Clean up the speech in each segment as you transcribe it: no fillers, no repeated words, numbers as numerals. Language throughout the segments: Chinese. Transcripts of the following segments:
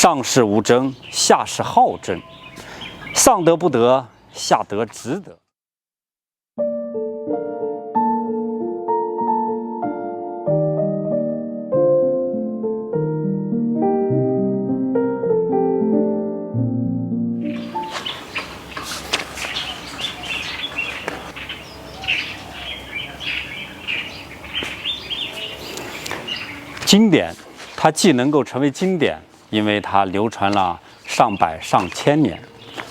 上士无争，下士好争。上德不德，下德直德。经典，它既能够成为经典，因为它流传了上百上千年，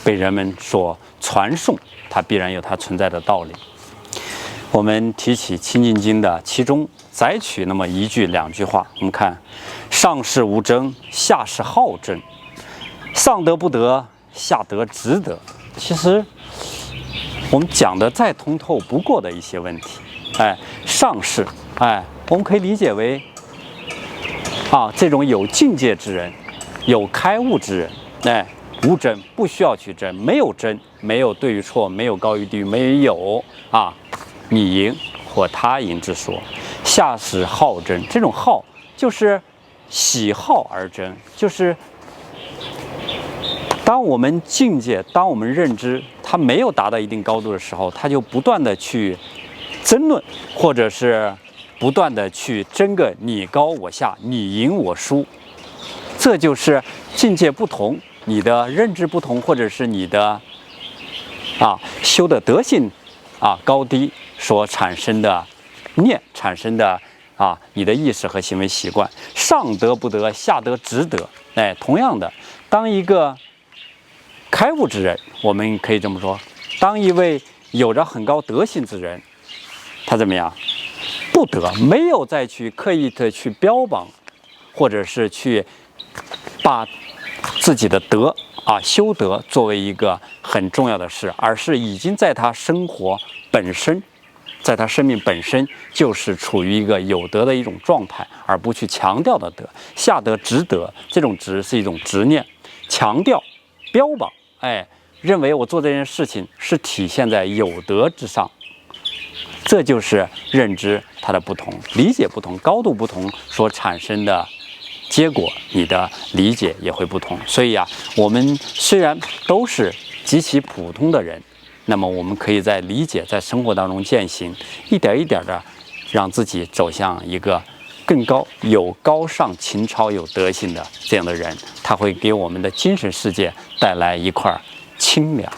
被人们所传颂，它必然有它存在的道理。我们提起《清净经》的其中摘取那么一句两句话，我们看：上士无争，下士好争。上德不德，下德直德。其实我们讲的再通透不过的一些问题。上士，我们可以理解为这种有境界之人，有开悟之人，无争，不需要去争，没有争，没有对与错，没有高与低，没有你赢或他赢之说。下士好争，这种好就是喜好而争，就是当我们境界，当我们认知它没有达到一定高度的时候，他就不断的去争论，或者是不断的去争个你高我下，你赢我输。这就是境界不同，你的认知不同，或者是你的修的德性高低所产生的念，产生的你的意识和行为习惯。上德不德，下德直德。同样的，当一个开悟之人，我们可以这么说，当一位有着很高德性之人，他怎么样？不得，没有再去刻意的去标榜，或者是去把自己的德修德作为一个很重要的事，而是已经在他生活本身，在他生命本身就是处于一个有德的一种状态，而不去强调的德。下德直德，这种直是一种执念，强调标榜，认为我做这件事情是体现在有德之上。这就是认知它的不同，理解不同，高度不同所产生的结果，你的理解也会不同。所以我们虽然都是极其普通的人，那么我们可以在理解，在生活当中践行，一点一点的让自己走向一个更高、有高尚情操、有德性的这样的人，他会给我们的精神世界带来一块清凉。